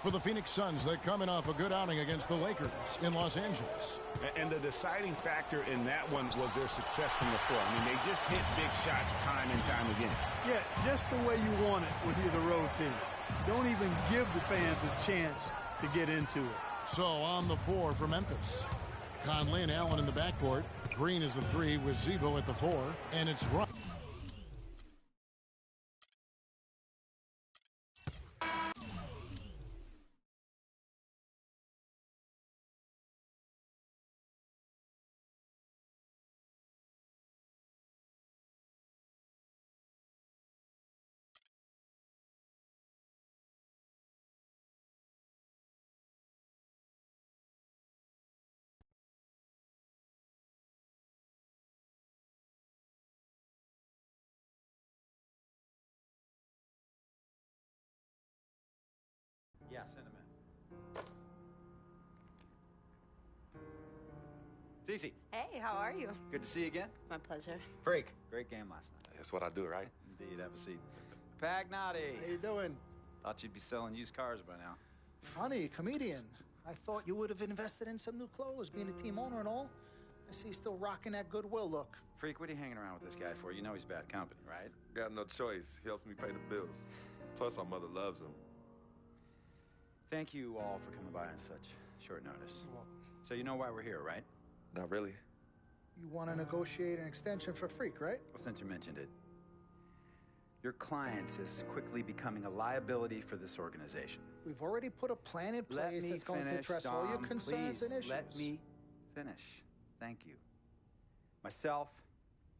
for the Phoenix Suns. They're coming off a good outing against the Lakers in Los Angeles. And the deciding factor in that one was their success from the floor. I mean, they just hit big shots time and time again. Yeah, just the way you want it when you're the road team. Don't even give the fans a chance to get into it. So on the floor for Memphis, Conley and Allen in the backcourt. Green is the 3 with Zebo at the 4, and it's run. Yeah, send him in. Cece. Hey, how are you? Good to see you again. My pleasure. Freak. Great game last night. That's what I do, right? Indeed. Have a seat. Pagnotti. How you doing? Thought you'd be selling used cars by now. Funny, comedian. I thought you would have invested in some new clothes, being a team owner and all. I see you still rocking that Goodwill look. Freak, what are you hanging around with this guy for? You know he's bad company, right? Got no choice. He helps me pay the bills. Plus, our mother loves him. Thank you all for coming by on such short notice. Well, So you know why we're here, right? Not really. you want to negotiate an extension for Freak, right? Well, since you mentioned it, your client is quickly becoming a liability for this organization. We've already put a plan in Let place me that's going to finish, address all your Dom, concerns please, and issues. let me finish. Thank you. Myself,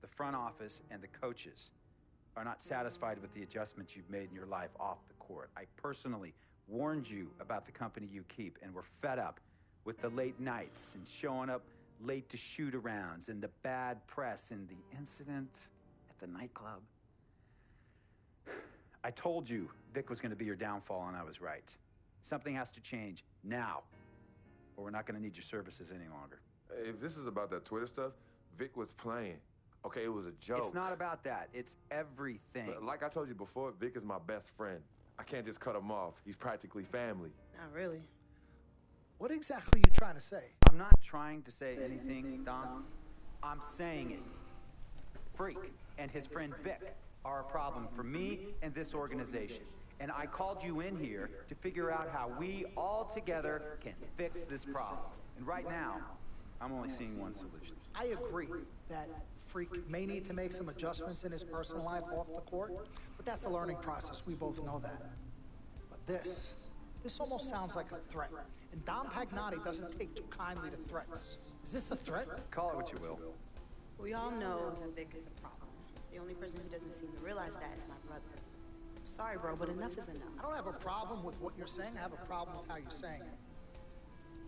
the front office, and the coaches are not satisfied with the adjustments you've made in your life off the court. I personally warned you about the company you keep, and we're fed up with the late nights and showing up late to shoot-arounds and the bad press and the incident at the nightclub. I told you Vic was going to be your downfall, and I was right. Something has to change now, or we're not going to need your services any longer. If this is about that Twitter stuff, Vic was playing. Okay, it was a joke. It's not about that. It's everything. But like I told you before, Vic is my best friend. I can't just cut him off. He's practically family. Not really. What exactly are you trying to say? I'm not trying to say anything, Dom. I'm saying it. Freak and his friend Vic are a problem for me and this organization. And I called you in here to figure out how we all together can fix this problem. And right now, I'm only seeing one solution. I agree that Freak may need to make some adjustments in his personal life off the court, but that's a learning process. We both know that. But this almost sounds like a threat. And Dom Pagnotti doesn't take too kindly to threats. Is this a threat? Call it what you will. We all know that Vic is a problem. The only person who doesn't seem to realize that is my brother. I'm sorry, bro, but enough is enough. I don't have a problem with what you're saying. I have a problem with how you're saying it.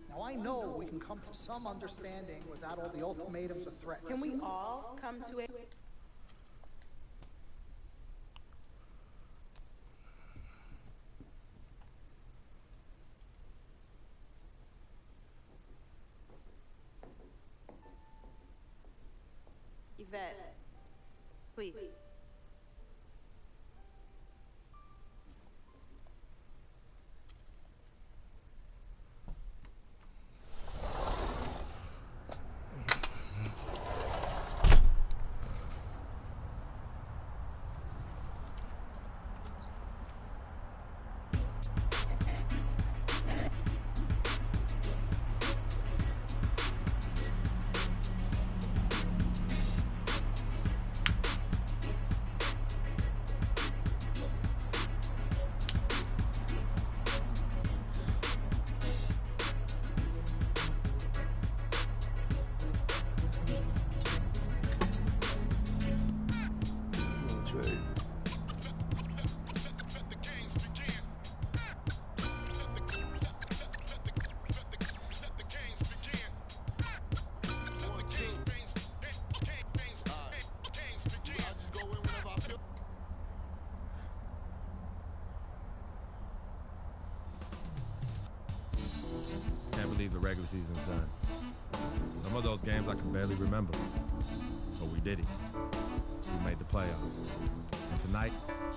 Now, I know we can come to some understanding without all the ultimatums or threats. Can we all come to a... Yvette, please. Can't believe the regular season's done. Some of those games I can barely remember. But we did it. We made the playoffs. And tonight,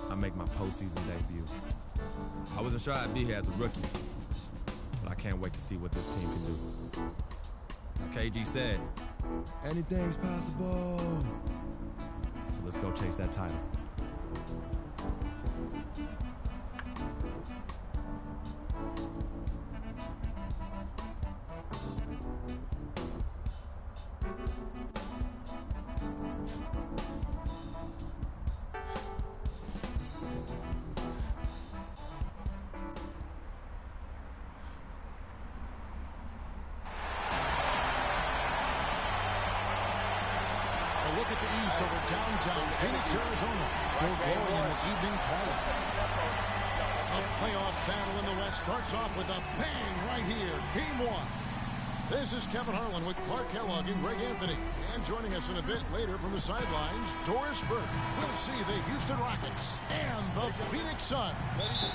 I make my postseason debut. I wasn't sure I'd be here as a rookie, I can't wait to see what this team can do. Now, KG said, anything's possible. So let's go chase that title. Look at the east over downtown Phoenix, Arizona. Still glowing in the evening twilight. The playoff battle in the West starts off with a bang right here. Game 1. This is Kevin Harlan with Clark Kellogg and Greg Anthony. And joining us in a bit later from the sidelines, Doris Burke. We'll see the Houston Rockets and the Phoenix Suns.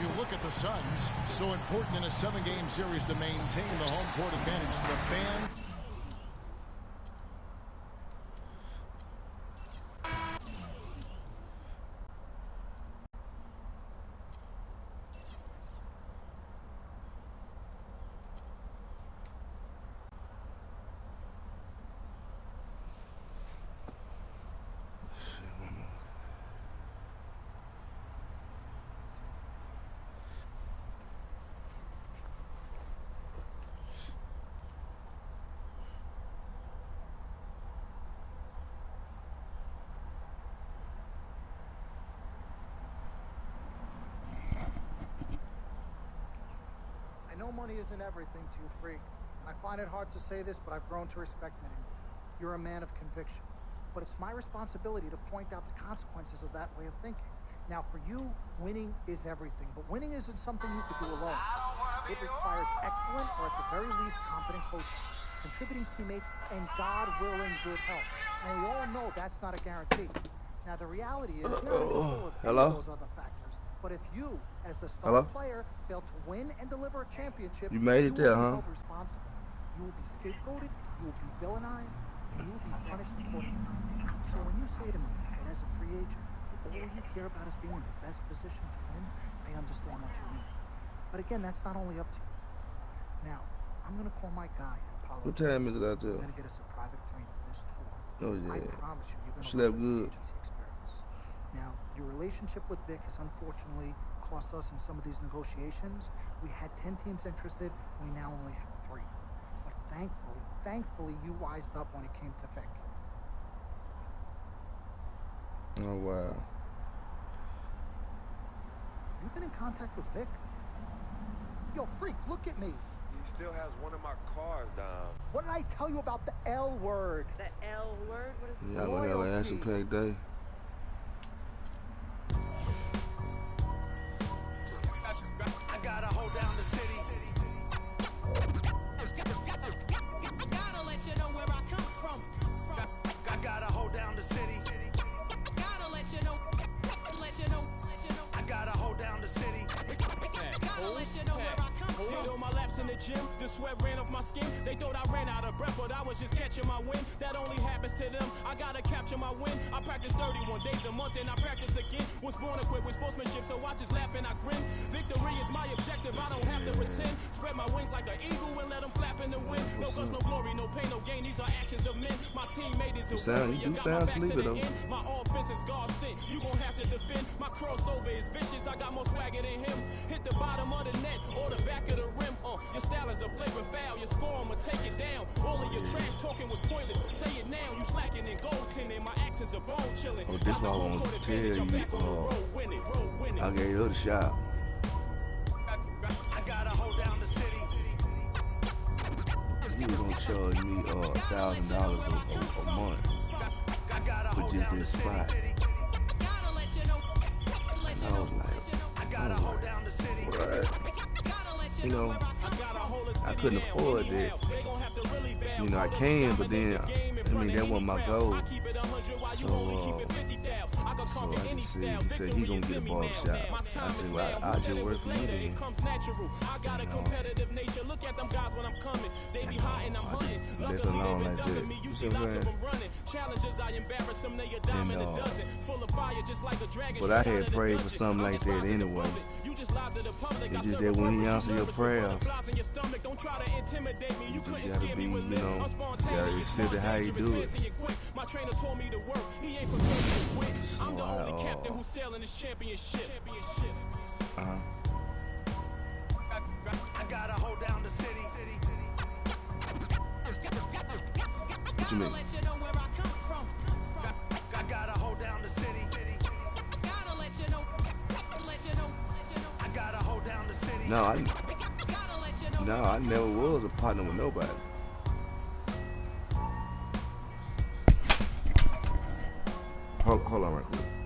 You look at the Suns, so important in a 7-game series to maintain the home court advantage. The fan... I know money isn't everything to you, Freak. I find it hard to say this, but I've grown to respect it in you. You're a man of conviction. But it's my responsibility to point out the consequences of that way of thinking. Now, for you, winning is everything, but winning isn't something you could do alone. It requires excellent, or at the very least, competent coaching, contributing teammates, and God-willing good health. And we all know that's not a guarantee. Now, the reality is, you're not control of any of those other factors. But if you, as the star player, fail to win and deliver a championship, you made it there, huh? Held responsible. You will be scapegoated, you will be villainized, and you will be punished accordingly. So when you say to me that as a free agent, all you care about is being in the best position to win, I understand what you mean. But again, that's not only up to you. Now, I'm going to call my guy at Apollo. What time is it out there? I'm going to get us a private plane for this tour. Oh, yeah. I promise you're going to slept love the good. agency experience. Now, your relationship with Vic has unfortunately cost us in some of these negotiations. We had 10 teams interested. We now only have 3. But thankfully, you wised up when it came to Vic. Oh, wow. You been in contact with Vic? Yo, Freak, look at me. He still has one of my cars down. What did I tell you about the L word? The L word? What is Y'all gonna have an action-packed day. I gotta hold down the city. I gotta let you know where I come from. I gotta hold down the city. I gotta let you know. I gotta hold down the city. I gotta let you know where I come from. Did all my laps in the gym, the sweat ran off my skin. They thought I ran out of breath, but I was just catching my wind. That only happens to them. I gotta capture my win. I practice 31 days a month and I practice again. Was born equipped with sportsmanship, so I just laugh and I grin. Victory is my objective, I don't have to pretend. Spread my wings like an eagle and let them flap in the wind. No guts, no glory, no pain, no gain. These are actions of men. My teammate is a warrior. You sound sleepy though. My offense is God sent. You gon' have to defend. My crossover is vicious. I got more swagger than him. Hit the bottom of the net or the back of the rim. Your style is a flavor foul. Your score, I'ma take it down. All of your trash talking was pointless. Say it now. You slacking in goaltending. My actions are bone chilling. Oh, this what I want to tell you. I gave you the shot. I gotta hold down the city. He was gonna charge me $1,000 a month for just this spot. And I was like, what? You know, I couldn't afford that. You know, I can, but then, I mean, that wasn't my goal. So I just said, he said he gonna get a ball shot. I said, well, I'll just work for you then. Look at them guys when I'm coming. They be hot and I'm hunting. Left alone like that. You see what I'm saying? Challenges, I embarrass them, they a dime in a dozen. Full of fire, just like a dragon. But I had prayed for something like that anyway. live to the public. It's just that when he answers your prayer, Don't try to intimidate me. You couldn't gotta scare be, me with you know, you gotta accept it how you do it. My trainer told me to work. He ain't prepared to quit. I'm the only captain who's sailing this championship. I gotta hold down the city. What you mean? Let you know where I come from. I gotta hold down the city. Gotta let you know. I gotta hold down the city. No, I never was a partner with nobody. Hold on right quick.